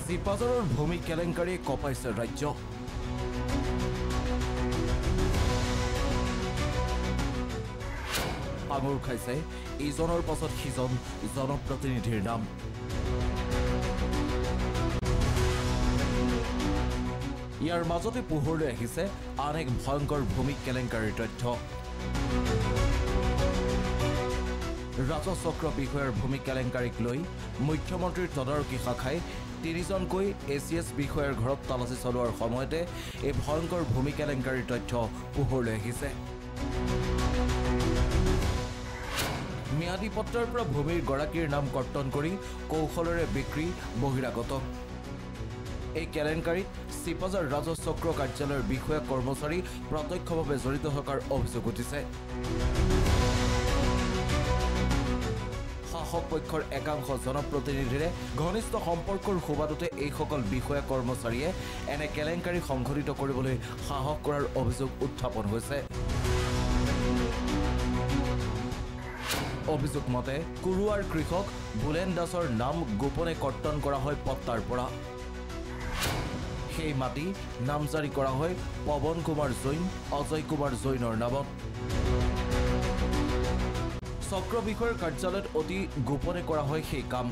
চিপাঝাৰৰ ভূমি কেলেংকাৰী কপাইছে ৰাজ্য আঙুৰ খাইছে ইজনৰ পাছত সিজন জনপ্ৰতিনিধিৰ নাম ইয়াৰ মাজতে পোহৰলৈ আহিছে আন এক ভয়ংকৰ ভূমি কেলেংকাৰীৰ তথ্য ৰাজচক্ৰ বিষয়াৰ ভূমি কেলেংকাৰীক লৈ মুখ্যমন্ত্ৰীৰ তদাৰকী শাখাই ৩জনকৈ এছিএছ বিষয়াৰ ঘৰত তালাচী চলোৱাৰ সময়তে এই ভয়ংকৰ ভূমি কেলেংকাৰীৰ তথ্য পোহৰলৈ আহিছে ম্যাদী পত্ৰৰ পৰা ভূমিৰ গৰাকীৰ নাম কৰ্তন কৰি কৌশলৰে বিক্ৰী বহিৰাগত এই কেলেংকাৰীত চিপাঝাৰ ৰাজচক্ৰ কাৰ্যালয়ৰ বিষয়া কৰ্মচাৰী প্ৰত্যক্ষভাৱে জড়িত থকাৰ অভিযোগ উঠিছে শাসক পক্ষৰ একাংশ জনপ্ৰতিনিধিৰে ঘনিষ্ঠ সম্পৰ্কৰ সুবাদতে এইসকল বিষয়া কৰ্মচাৰীয়ে এনে কেলেংকাৰী সংঘটিত কৰিবলৈ সাহস কৰাৰ অভিযোগ উত্থাপন হৈছে অভিযোগ মতে কুৰুৱাৰ কৃষক বুলেন দাসৰ নাম গোপনে কৰ্তন কৰা হয় পট্টাৰ পৰা সেই মাটি নামজাৰি কৰা হয় পৱন কুমাৰ জৈন অজয় কুমাৰ জৈনৰ নামত চক্ৰ বিষয়ৰ কাৰ্যালয়ত অতি গোপনে কৰা হয় সেই কাম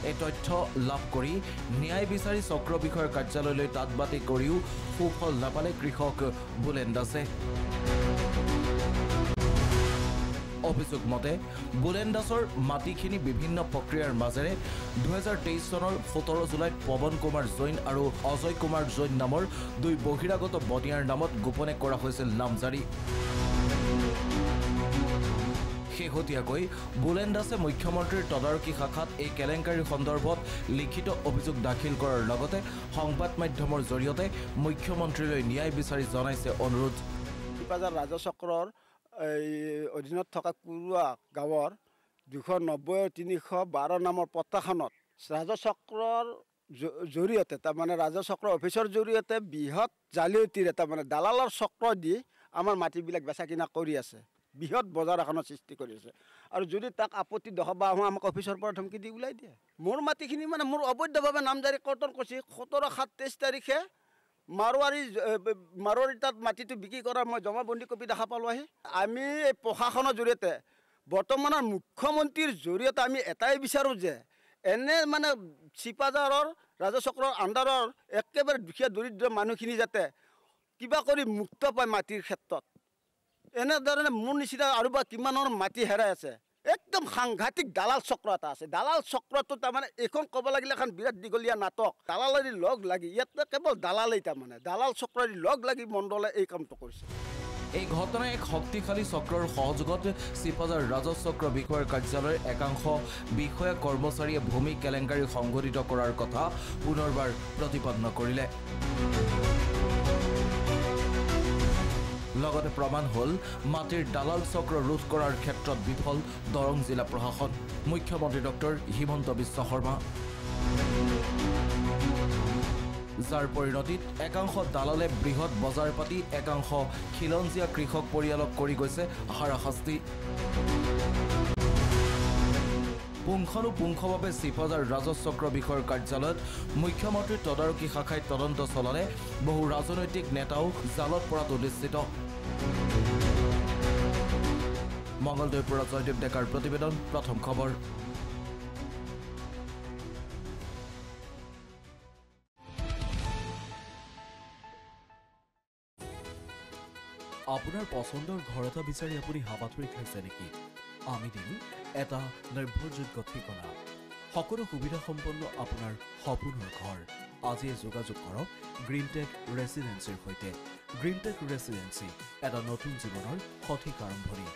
এই তথ্য লাভ কৰি ন্যায় বিচাৰি চক্ৰ বিষয়ৰ কাৰ্যালয়লৈ তাতবাতি কৰিও সুফল নাপালে কৃষক বুলেন দাসে অভিযোগ মতে বুলেন দাসৰ মাটিখিনি বিভিন্ন প্ৰক্ৰিয়াৰ মাজেৰে 2023 চনৰ 17 জুলাইত পৱন কুমাৰ জৈন আৰু অজয় কুমাৰ জৈন নামৰ দুই বহিৰাগত বনিয়াৰ নামত গোপনে কৰা হৈছিল নামজাৰি শেহতীয়াকৈ বুলেন দাসে মুখ্যমন্ত্ৰীৰ তদাৰকী শাখাত এই কেলেংকাৰীৰ সন্দৰ্ভত লিখিত অভিযোগ দাখিল কৰাৰ লগতে সংবাদ মাধ্যমৰ জৰিয়তে মুখ্যমন্ত্ৰীলৈ ন্যায় বিচাৰি জনাইছে অনুৰোধ চিপাঝাৰ ৰাজচক্ৰৰ অধীনত থকা কুৰুৱা গাঁৱৰ 290-312 নামৰ পট্টাখনত ৰাজচক্ৰৰ জৰিয়তে তাৰমানে ৰাজচক্ৰ অফিচৰ জৰিয়তে বৃহৎ জালিয়াতিৰে তাৰমানে দালালৰ চক্ৰ দি আমাৰ মাটিবিলাক বেচা কিনা কৰি আছে বৃহৎ বজাৰ এখনৰ সৃষ্টি কৰি আছে আৰু যদি তাক আপত্তি দখাব আহোঁ আমাক অফিচৰ পৰা ধমকি দি ওলাই দিয়ে মোৰ মাটিখিনি মানে মোৰ অবৈধভাৱে নামজাৰি কৰ্তন কৰিছে 17/7/23 তাৰিখে মাৰোৱাৰী তাত মাটিটো বিক্ৰী কৰাৰ মই জমাবন্দী কপি দেখা পালোঁ আহি আমি এই প্ৰশাসনৰ জৰিয়তে বৰ্তমানৰ মুখ্যমন্ত্ৰীৰ জৰিয়তে আমি এটাই বিচাৰোঁ যে এনে মানে চিপাঝাৰৰ ৰাজচক্ৰৰ আণ্ডাৰৰ একেবাৰে দুখীয়া দৰিদ্ৰ মানুহখিনি যাতে কিবা কৰি মুক্ত পায় মাটিৰ ক্ষেত্ৰত এনেধৰণে মোৰ নিচিনা আৰু বা কিমানৰ মাটি হেৰাই আছে একদম সাংঘাতিক দালাল চক্ৰ এটা আছে দালাল চক্ৰটো তাৰমানে এইখন ক'ব লাগিলে এখন বিৰাট দীঘলীয়া নাটক দালালেৰ লগ লাগি ইয়াত কেৱল দালালেই তাৰমানে দালাল চক্ৰৰ লগ লাগি মণ্ডলে এই কামটো কৰিছে এই ঘটনাই এক শক্তিশালী চক্ৰৰ সহযোগত চিপাঝাৰ ৰাজচক্ৰ বিষয়াৰ কাৰ্যালয়ৰ একাংশ বিষয়া কৰ্মচাৰীয়ে ভূমি কেলেংকাৰী সংঘটিত কৰাৰ কথা পুনৰবাৰ প্ৰতিপাদন কৰিলে লগতে প্ৰমাণ হ'ল মাটিৰ দালাল চক্ৰ ৰোধ কৰাৰ ক্ষেত্ৰত বিফল দৰং জিলা প্ৰশাসন মুখ্যমন্ত্ৰী ডক্টৰ হিমন্ত বিশ্ব শৰ্মা যাৰ পৰিণতিত একাংশ দালালে বৃহৎ বজাৰ পাতি একাংশ খিলঞ্জীয়া কৃষক পৰিয়ালক কৰি গৈছে হাৰাশাস্তি পুংখানুপুংখভাৱে চিপাঝাৰ ৰাজচক্ৰ বিষয়ৰ কাৰ্যালয়ত মুখ্যমন্ত্ৰীৰ তদাৰকী শাখাই তদন্ত চলালে বহু ৰাজনৈতিক নেতাও জালত পৰাটো নিশ্চিত মঙ্গলদৈৰ পৰা জয়দেৱ ডেকাৰ প্ৰতিবেদন প্ৰথম খবৰ আপোনাৰ পছন্দৰ ঘৰ এটা বিচাৰি আপুনি হাবাথুৰি খাইছে নেকি আমি দিম এটা নিৰ্ভৰযোগ্য ঠিকনা সকলো সুবিধা সম্পন্ন আপোনাৰ সপোনৰ ঘৰ আজিয়ে যোগাযোগ কৰক গ্ৰীণটেক ৰেচিডেন্সিৰ সৈতে গ্ৰীণটেক ৰেচিডেন্সি এটা নতুন জীৱনৰ সঠিক আৰম্ভণি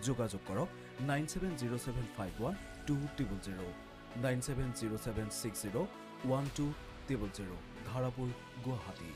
যোগাযোগ কৰক 9707512000 9707601200 ধাৰাপুৰ গুৱাহাটী